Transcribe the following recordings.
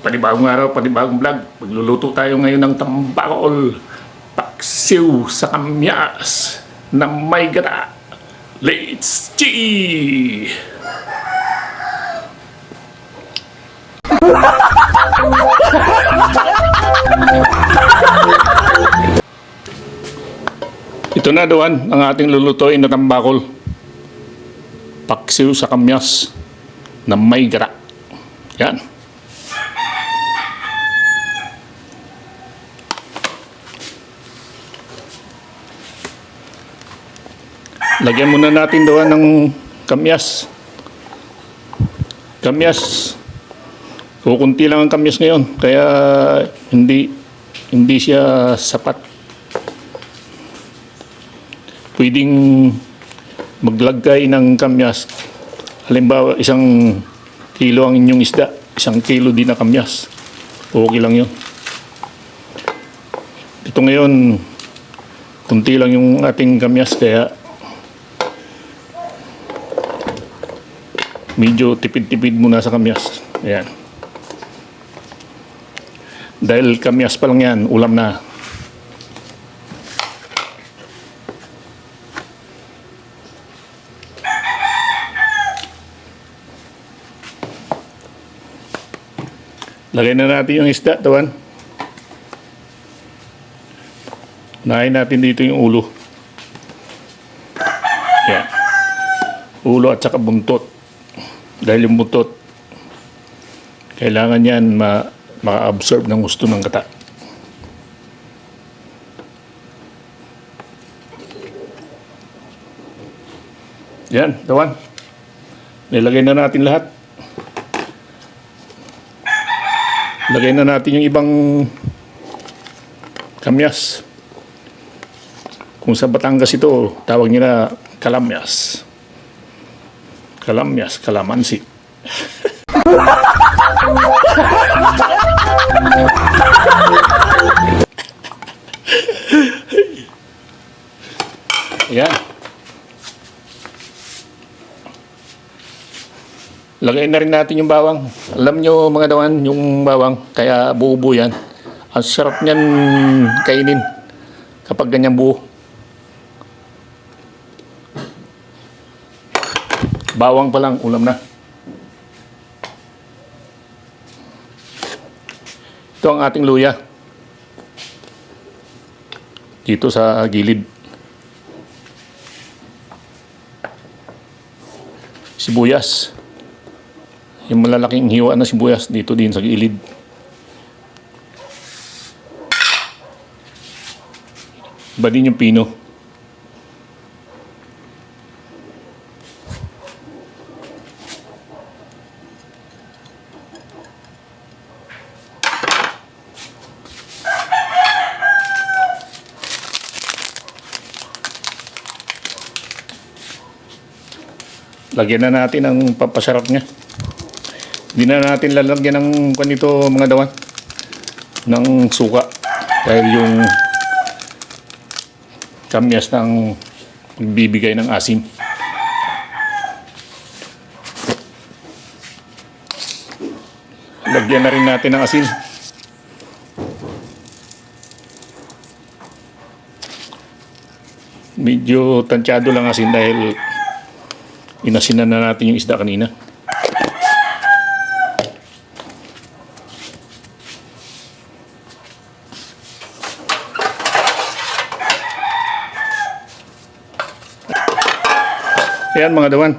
panibagong araw, panibagong vlog. Magluluto tayo ngayon ng tambakol, paksiw sa kamyas na may gata. Let's see! Ito na doon ang ating lulutuin na tambakol, paksiw sa kamyas na may gata. Yan. Lagyan muna natin doon ng kamyas. Kukunti lang ang kamyas ngayon, kaya hindi siya sapat. Pwedeng maglagay ng kamyas. Halimbawa, 1 kilo ang inyong isda, 1 kilo din na kamyas. Okay lang yun. Ito ngayon, kunti lang yung ating kamyas, kaya medyo tipid-tipid muna sa kamyas. Ayan. Dahil kamyas pa lang yan, ulam na. Lagay na natin yung isda, tawan. Unahin natin dito yung ulo. Ayan. Ulo at saka buntot. Dahil yung buntot, kailangan yan ma-absorb ng gusto ng kata. Yan, tawan. Nilagay na natin lahat. Lagay na natin yung ibang kamyas. Kung sa Batangas ito, tawag nila kalamyas. Kalamyas, kalamansi. Ayan. Lagay na rin natin yung bawang. Alam nyo mga dawan, yung bawang, kaya buo-buo yan. Ang sarap niyan kainin kapag ganyan buo. Bawang pa lang, ulam na. Ito ang ating luya. Dito sa gilid. Sibuyas. Yung malalaking hiwa na sibuyas dito din sa gilid. Iba din yung pino. Lagyan na natin ang papasarap niya. Hindi na natin lalagyan ng ganito mga dawan, ng suka, dahil yung kamyas ng bibigay ng asim. Lagyan na rin natin ng asin. Medyo tansyado lang asin dahil inasinan na natin yung isda kanina. Ayan mga dawan,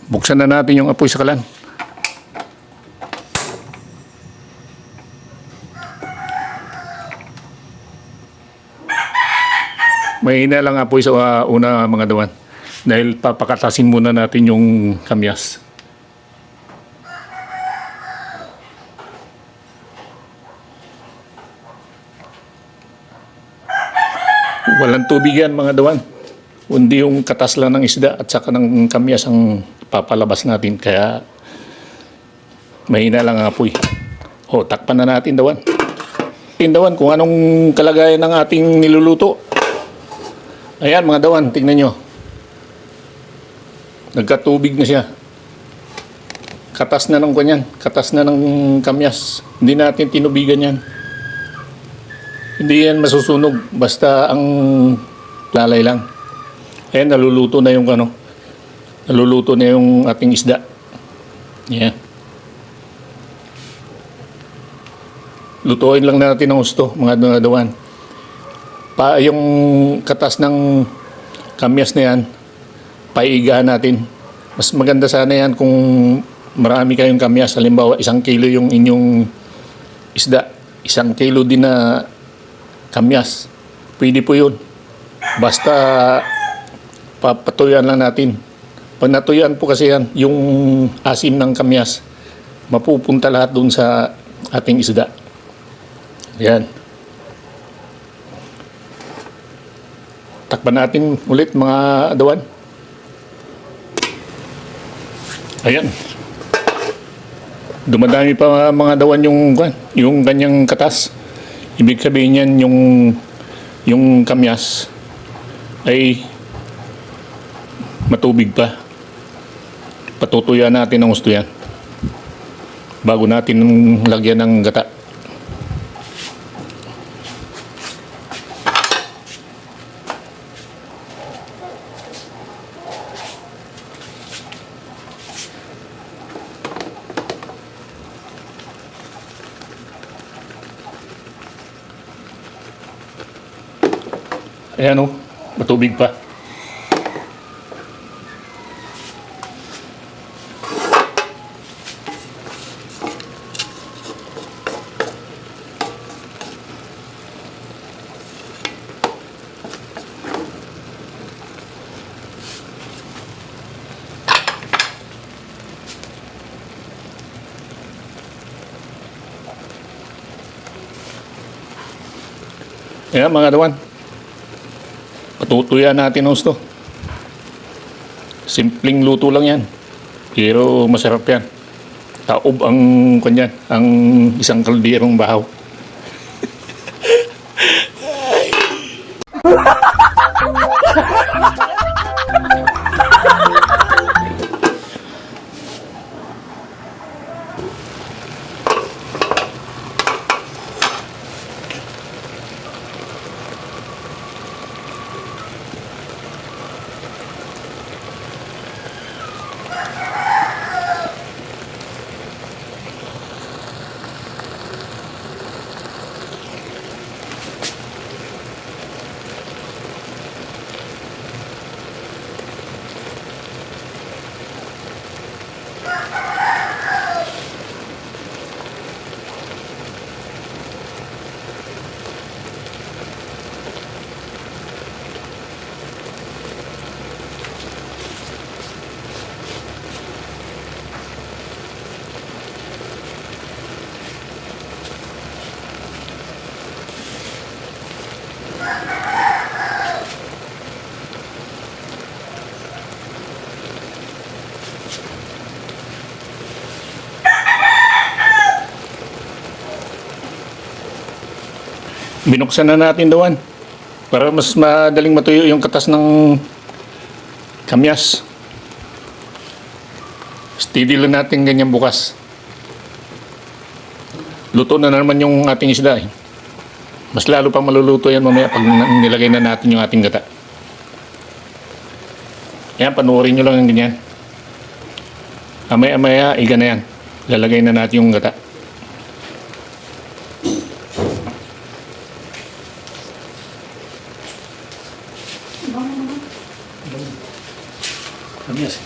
buksan na natin yung apoy sa kalan. Mahina lang apoy sa una mga dawan, dahil papakatasin muna natin yung kamyas. Walang tubig yan mga dawan. Kundi yung katas lang ng isda at saka ng kamyas ang papalabas natin, kaya mahina lang ang apoy. O, takpan na natin dawan. Dawan kung anong kalagayan ng ating niluluto. Ayan mga dawan, tingnan nyo. Nagkatubig na siya. Katas na ng kanyan. Katas na ng kamyas. Hindi natin tinubigan yan. Hindi yan masusunog. Basta ang lalay lang. Ayan, naluluto na yung ano. Naluluto na yung ating isda. Yan. Lutuin lang natin ng gusto, mga dawan. Yung katas ng kamyas na yan, paigahan natin. Mas maganda sana yan kung marami kayong kamyas. Halimbawa, 1 kilo yung inyong isda. 1 kilo din na kamyas. Pwede po yun. Basta papatuyan lang natin. Pag natuyuan po kasi yan, yung asim ng kamyas, mapupunta lahat dun sa ating isda. Yan. Takpan natin ulit mga dawan. Ayan. Dumadami pa mga dawan yung ganyang katas. Ibig sabihin yan yung kamyas ay matubig pa. Patutuyan natin ng gusto yan bago natin lagyan ng gata. Ayan o, matubig pa. Ayan mga dawan. Patutuyan natin ng gusto. Simpleng luto lang yan. Pero masarap yan. Taob ang kanyan, ang isang kalderong bahaw. Binuksan na natin dawan para mas madaling matuyo yung katas ng kamyas. Steady lang natin ganyan bukas. Luto na naman yung ating isda eh. Mas lalo pang maluluto yan mamaya pag nilagay na natin yung ating gata. Yan, panuorin nyo lang yung ganyan. Amaya-amaya, iga na yan. Lalagay na natin yung gata. Kamyas.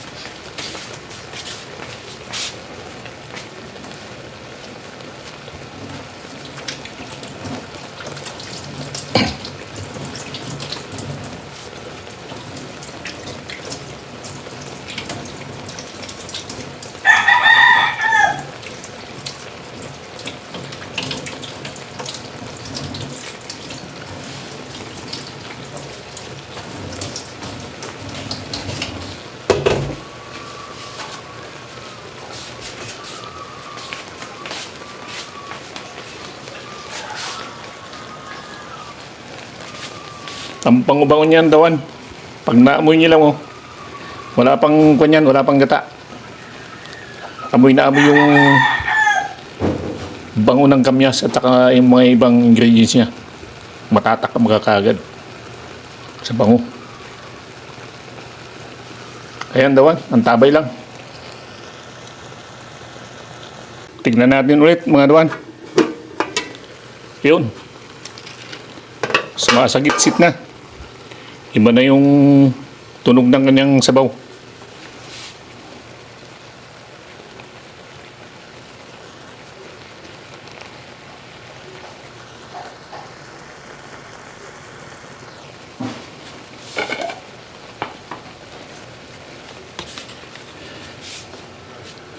Ang pangubangon niyan dawan. Pag naamoy niyo lang oh. Wala pang kanyan, wala pang gata. amoy na amoy yung bango ng kamyas at saka yung mga ibang ingredients niya. Matatak ka magkakagad sa bango. Ayan dawan, ang tabay lang. Tignan natin ulit mga dawan. Yun. Sumasagit-sit na. Iba na yung tunog ng kanyang sabaw.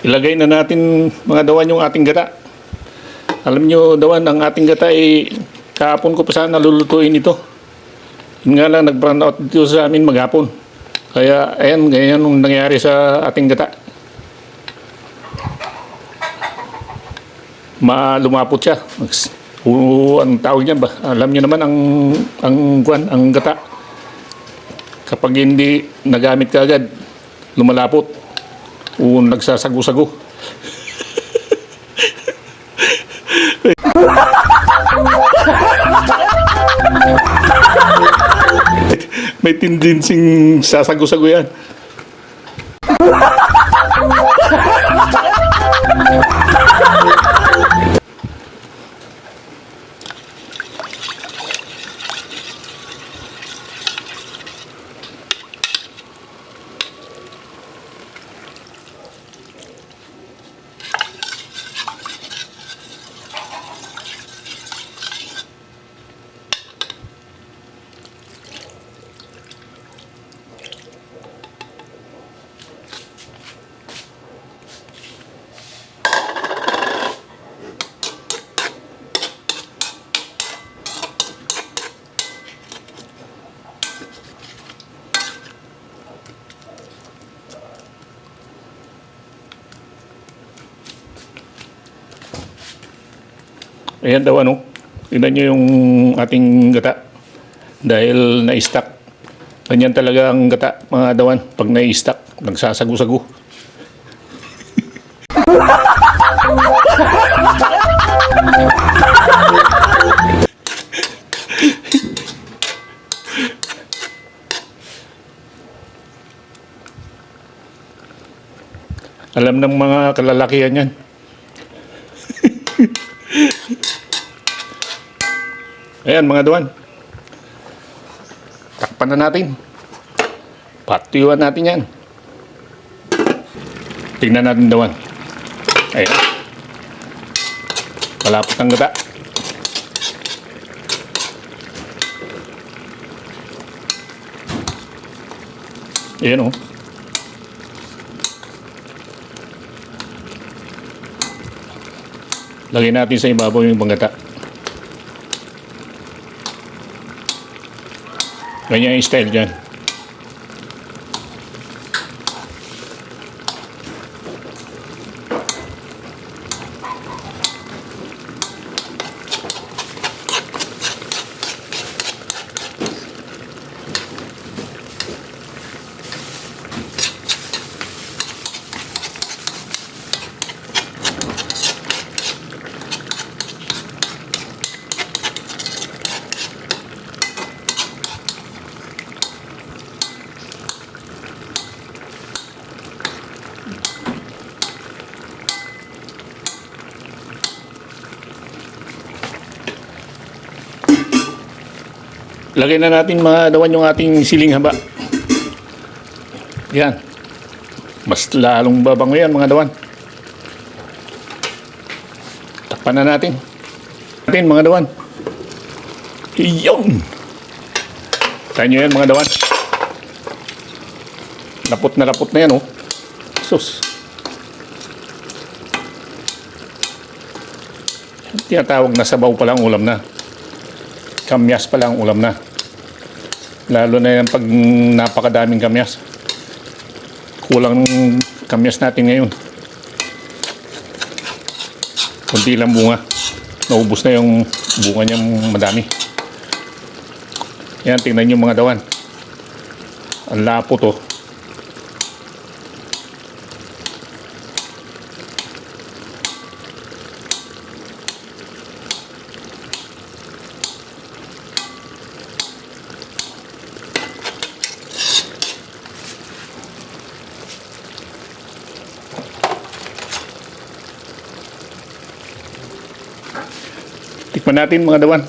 Ilagay na natin mga dawan yung ating gata. Alam nyo dawan, ang ating gata ay kahapon ko pa sana lulutuin ito. Yun nga lang, nag-brown out dito sa amin maghapon. Kaya ayan, ganyan yung nangyari sa ating gata. Lumapot siya. Ang tawag niyan ba? Alam nyo naman ang gata. Kapag hindi nagamit ka agad, lumalapot. Nagsasago-sago. May tendencying sasago-sago yan. Ayan daw ano, tignan nyo yung ating gata. Dahil na-stack. Ganyan talaga ang gata, mga dawan. Pag na-stack, nagsasago-sago. Alam ng mga kalalakihan yan. Ayan mga dawan. Takpan na natin. Patuyuan natin yan. Tingnan natin dawan. Ayan. Malapot ang gata. Ayan o. Lagyan natin sa ibabaw yung panggata. Ganyan yung style dyan. Lagay na natin mga dawan yung ating siling haba. Yan. Mas lalong babango yan mga dawan. Takpan na natin. Mga dawan. Iyon. Tayo nyo yan mga dawan. Lapot na yan oh. Sus. Tinatawag na sabaw pa lang ulam na. Kamyas pa lang ulam na. Lalo na yan pag napakadaming kamyas. Kulang ng kamyas natin ngayon. Kunti lang bunga. Naubos na yung bunga niyang madami. Yan, tingnan niyo mga dawan. Ang lapo to. Tikman natin mga dawan.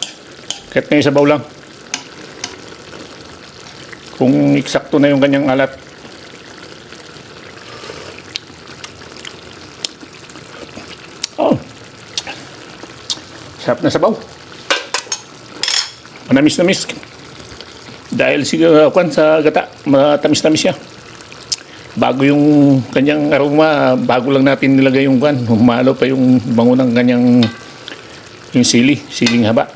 Kahit na sabaw lang. Kung eksakto na yung kanyang alat. Oh. Sarap na sabaw. Manamis-namis. Dahil sa gata, matamis-tamis siya. Bago yung kanyang aroma, bago lang natin nilagay yung kwan. Humalo pa yung bango ng kanyang yung siling haba.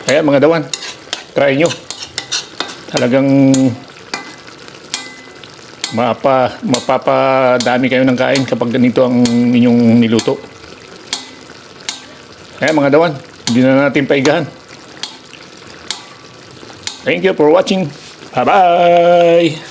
Kaya mga dawan, try nyo. Talagang mapapadami kayo ng kain kapag ganito ang inyong niluto. Kaya mga dawan, hindi na natin paigahan. Thank you for watching. Bye-bye!